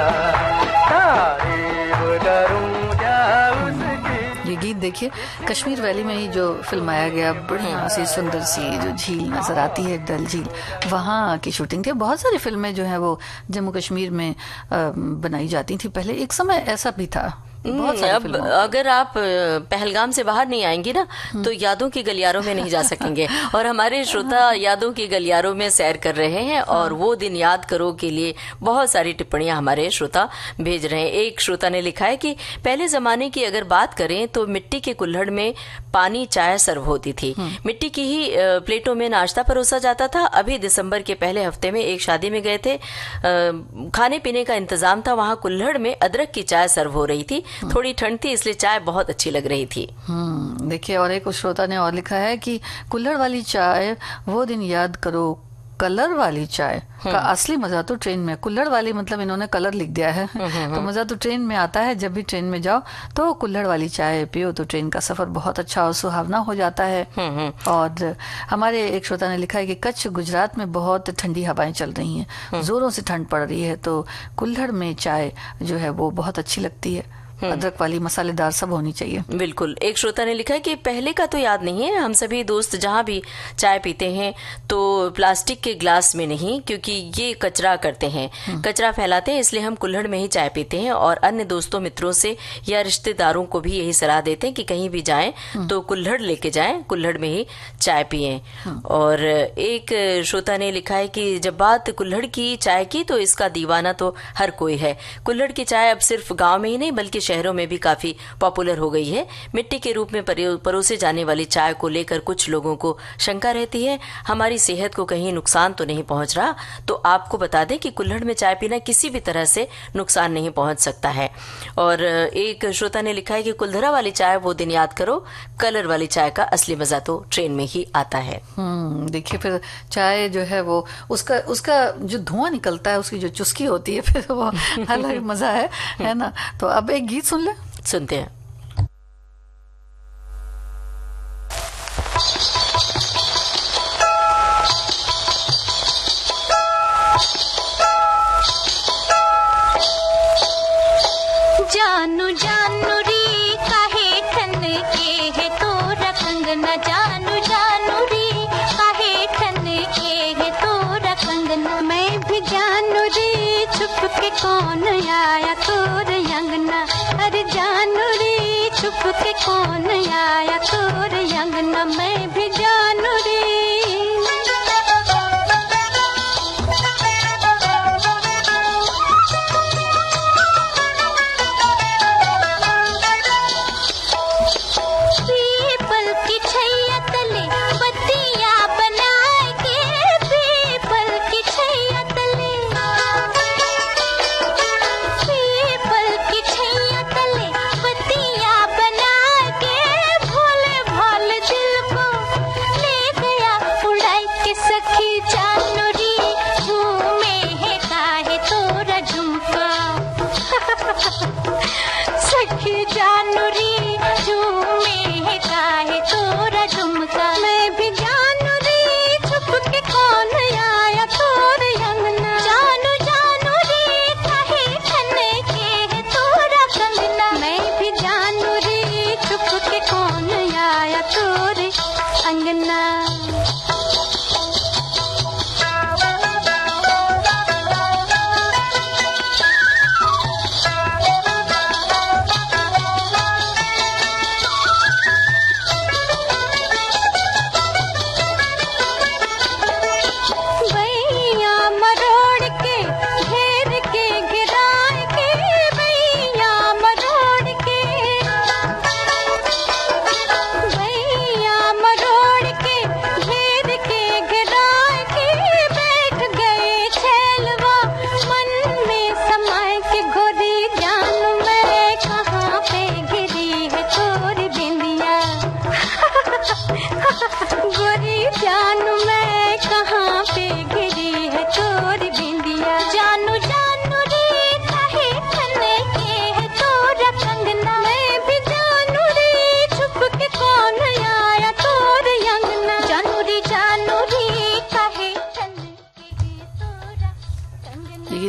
तारीफ करूं क्या उसकी। ये गीत देखिए, कश्मीर वैली में ही जो फिल्माया गया, बढ़िया सी सुंदर सी जो झील नजर आती है, डल झील, वहाँ की शूटिंग थी। बहुत सारी फिल्में जो है वो जम्मू कश्मीर में बनाई जाती थी पहले, एक समय ऐसा भी था। अब अगर आप पहलगाम से बाहर नहीं आएंगी ना तो यादों की गलियारों में नहीं जा सकेंगे। और हमारे श्रोता यादों की गलियारों में सैर कर रहे हैं और वो दिन याद करो के लिए बहुत सारी टिप्पणियां हमारे श्रोता भेज रहे हैं। एक श्रोता ने लिखा है कि पहले जमाने की अगर बात करें तो मिट्टी के कुल्हड़ में पानी चाय सर्व होती थी, मिट्टी की ही प्लेटों में नाश्ता परोसा जाता था। अभी दिसंबर के पहले हफ्ते में एक शादी में गए थे, खाने पीने का इंतजाम था, वहां कुल्हड़ में अदरक की चाय सर्व हो रही थी, थोड़ी ठंड थी इसलिए चाय बहुत अच्छी लग रही थी। देखिए, और एक श्रोता ने और लिखा है कि कुल्हड़ वाली चाय वो दिन याद करो, कलर वाली चाय का असली मजा तो ट्रेन में। कुल्हड़ वाली मतलब इन्होंने कलर लिख दिया है तो मजा तो ट्रेन में आता है। जब भी ट्रेन में जाओ तो कुल्हड़ वाली चाय पियो तो ट्रेन का सफर बहुत अच्छा और सुहावना हो जाता है। और हमारे एक श्रोता ने लिखा है कि कच्छ गुजरात में बहुत ठंडी हवाएं चल रही हैं, जोरों से ठंड पड़ रही है, तो कुल्हड़ में चाय जो है वो बहुत अच्छी लगती है, अदरक वाली मसालेदार सब होनी चाहिए। बिल्कुल। एक श्रोता ने लिखा है कि पहले का तो याद नहीं है, हम सभी दोस्त जहाँ भी चाय पीते हैं तो प्लास्टिक के ग्लास में नहीं, क्योंकि ये कचरा करते हैं, कचरा फैलाते हैं, इसलिए हम कुल्हड़ में ही चाय पीते हैं। और अन्य दोस्तों मित्रों से या रिश्तेदारों को भी यही सलाह देते हैं कि कहीं भी जाएं तो कुल्हड़ लेके जाएं, कुल्हड़ में ही चाय पिएं। और एक श्रोता ने लिखा है कि जब बात कुल्हड़ की चाय की तो इसका दीवाना तो हर कोई है। कुल्हड़ की चाय अब सिर्फ गाँव में ही नहीं बल्कि शहरों में भी काफी पॉपुलर हो गई है। मिट्टी के रूप में परोसे जाने वाली चाय को लेकर कुछ लोगों को शंका रहती है, हमारी सेहत को कहीं नुकसान तो नहीं पहुंच रहा। तो आपको बता दें कि कुल्हड़ में चाय पीना किसी भी तरह से नुकसान नहीं पहुंच सकता है। और एक श्रोता ने लिखा है कि कुल्हड़ा वाली चाय वो दिन याद करो, कलर वाली चाय का असली मजा तो ट्रेन में ही आता है। देखिए, फिर चाय जो है वो उसका जो धुआं निकलता है, उसकी जो चुस्की होती है, फिर वो अलग मजा है ना। तो अब एक गीत सुन ले, सुनते हैं। जानू जानू री काहे ठन के है तोरा कंगना, जानू जानू री काहे ठन के है तोरा कंगना। मैं भी जानू री छुप के कौन आया तोर अंगना, अरे जानू री छुप के कौन आया तोर अंगना। मैं भी जानू री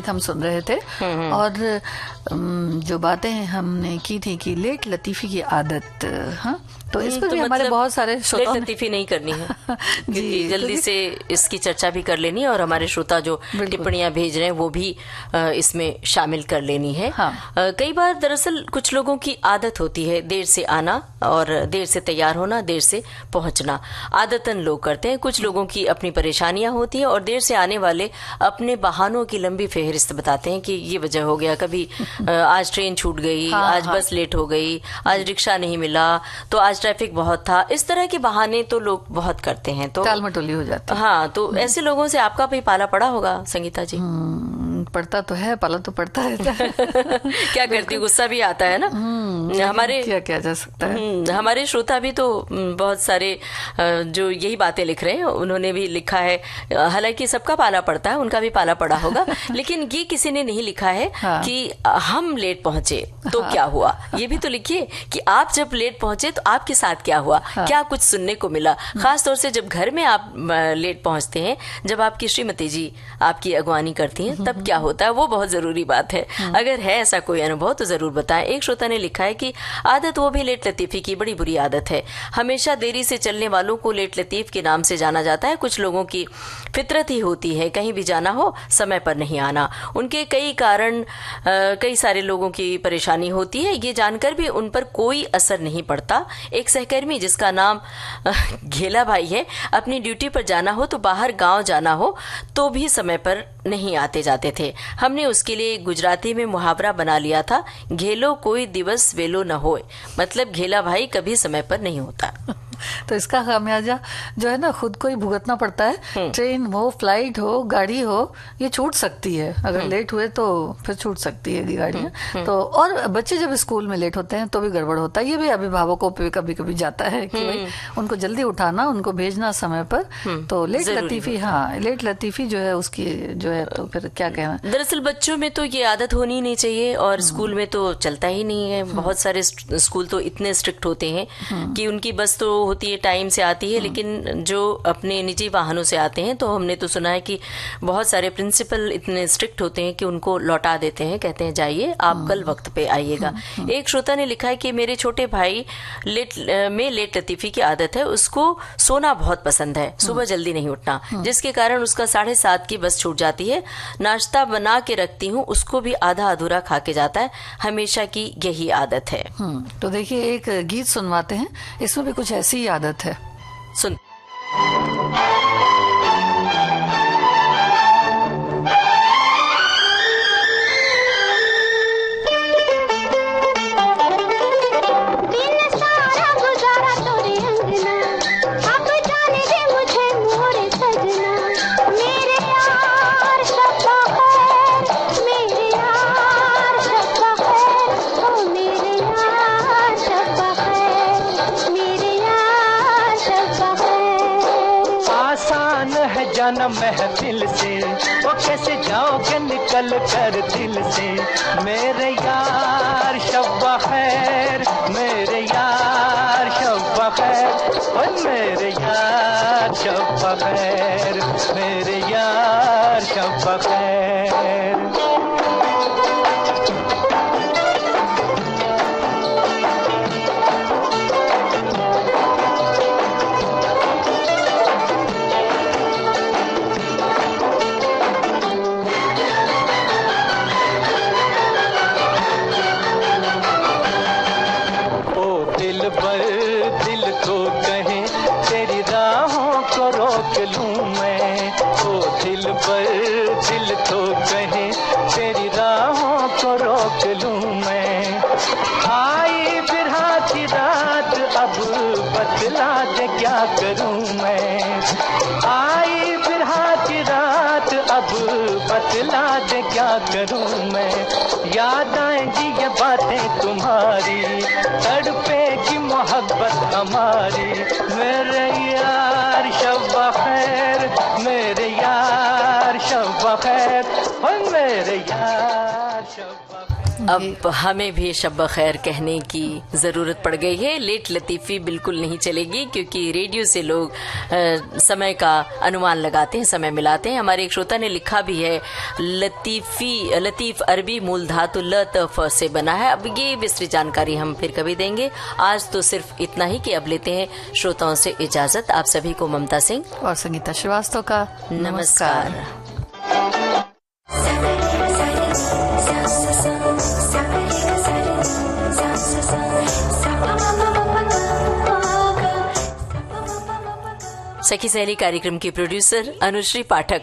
हम सुन रहे थे। और जो बातें हमने की थी कि लेट लतीफी की आदत, हाँ, तो इस पर भी हमारे बहुत सारे श्रोता लेट लतीफी नहीं करनी है क्योंकि जल्दी से इसकी चर्चा भी कर लेनी है और हमारे श्रोता जो टिप्पणियां भेज रहे हैं वो भी इसमें शामिल कर लेनी है। हाँ। कई बार दरअसल कुछ लोगों की आदत होती है देर से आना और देर से तैयार होना, देर से पहुंचना, आदतन लोग करते हैं। कुछ लोगों की अपनी परेशानियां होती है और देर से आने वाले अपने बहानों की लंबी फेहरिस्त बताते हैं कि ये वजह हो गया, कभी आज ट्रेन छूट गई, आज बस लेट हो गई, आज रिक्शा नहीं मिला, तो आज ट्रैफिक बहुत था। इस तरह के बहाने तो लोग बहुत करते हैं, तो टालमटोली हो जाती है। हाँ, तो ऐसे लोगों से आपका भी पाला पड़ा होगा संगीता जी? पड़ता तो है, पाला तो पड़ता है। क्या करती, गुस्सा भी आता है ना। हमारे क्या किया जा सकता है। हमारे श्रोता भी तो बहुत सारे जो यही बातें लिख रहे हैं, उन्होंने भी लिखा है, हालांकि सबका पाला पड़ता है, उनका भी पाला पड़ा होगा, लेकिन ये किसी ने नहीं लिखा है कि हम लेट पहुंचे तो क्या हुआ। ये भी तो लिखिए कि आप जब लेट पहुंचे तो आपके साथ क्या हुआ, क्या कुछ सुनने को मिला। खास तौर से जब घर में आप लेट पहुंचते हैं, जब आपकी श्रीमती जी आपकी अगवानी करती हैं, तब क्या होता है, वो बहुत जरूरी बात है। अगर है ऐसा कोई अनुभव तो जरूर बताएं। एक श्रोता ने लिखा है कि आदत वो भी लेट लतीफी की बड़ी बुरी आदत है। हमेशा देरी से चलने वालों को लेट लतीफ के नाम से जाना जाता है। कुछ लोगों की फितरत ही होती है कहीं भी जाना हो समय पर नहीं आना। उनके कई कारण, कई सारे लोगों की परेशानी होती है, ये जानकर भी उन पर कोई असर नहीं पड़ता। एक सहकर्मी जिसका नाम घेला भाई है, अपनी ड्यूटी पर जाना हो तो बाहर गांव जाना हो तो भी समय पर नहीं आते जाते थे। हमने उसके लिए गुजराती में मुहावरा बना लिया था, घेलो कोई दिवस वेलो न होए, मतलब घेला भाई कभी समय पर नहीं होता। तो इसका खामियाजा जो है ना खुद को ही भुगतना पड़ता है। ट्रेन हो, फ्लाइट हो, गाड़ी हो, ये छूट सकती है। अगर लेट हुए तो फिर छूट सकती है गाड़ियाँ। तो और बच्चे जब स्कूल में लेट होते हैं तो भी गड़बड़ होता है। ये भी अभिभावकों पे कभी कभी जाता है कि भाई उनको जल्दी उठाना, उनको भेजना समय पर। तो लेट लतीफी, हाँ, लेट लतीफी जो है उसकी जो है, तो फिर क्या कहना। दरअसल बच्चों में तो ये आदत होनी नहीं चाहिए और स्कूल में तो चलता ही नहीं है। बहुत सारे स्कूल तो इतने स्ट्रिक्ट होते हैं कि उनकी बस तो होती है टाइम से आती है, लेकिन जो अपने निजी वाहनों से आते हैं तो हमने तो सुना है कि बहुत सारे प्रिंसिपल इतने स्ट्रिक्ट होते हैं कि उनको लौटा देते हैं, कहते हैं जाइए आप कल वक्त पे आइएगा। एक श्रोता ने लिखा है कि मेरे छोटे भाई लेट लतीफी की आदत है, उसको सोना बहुत पसंद है, सुबह जल्दी नहीं उठना, जिसके कारण उसका 7:30 की बस छूट जाती है। नाश्ता बना के रखती हूँ, उसको भी आधा अधूरा खा के जाता है, हमेशा की यही आदत है। तो देखिए एक गीत सुनवाते हैं, इसमें भी कुछ ऐसी ही आदत है। सुन जाना महफिल से, वो कैसे जाओगे निकल कर दिल से। मेरे यार शब्बा खैर, मेरे यार शब्बा खैर, ओ मेरे यार शब्बा खैर, मेरे यार शब्बा खैर। दिल तो कहे तेरी राहों को रोक लूं मैं, ओ दिल तो कहे तेरी राहों को रोक लूं मैं। आई बिरहा की रात अब बतला दे क्या करूं मैं, आई बिरहा की रात अब बतला दे क्या करूं मैं। याद आएंगी ये बातें तुम्हारी, तड़पेगी मोहब्बत हमारी। मेरे यार शब्बा खैर, मेरे यार शब्बा खैर, और मेरे यार शब्बा खैर। अब हमें भी शब्बा खैर कहने की ज़रूरत पड़ गई है। लेट लतीफ़ी बिल्कुल नहीं चलेगी, क्योंकि रेडियो से लोग समय का अनुमान लगाते हैं, समय मिलाते हैं। हमारे एक श्रोता ने लिखा भी है, लतीफ़ अरबी मूल धातु लतफ से बना है। अब ये विस्तृत जानकारी हम फिर कभी देंगे। आज तो सिर्फ इतना ही कि अब लेते हैं श्रोताओं से इजाज़त। आप सभी को ममता सिंह और संगीता श्रीवास्तव का नमस्कार। सखी सहेली कार्यक्रम की प्रोड्यूसर अनुश्री पाठक।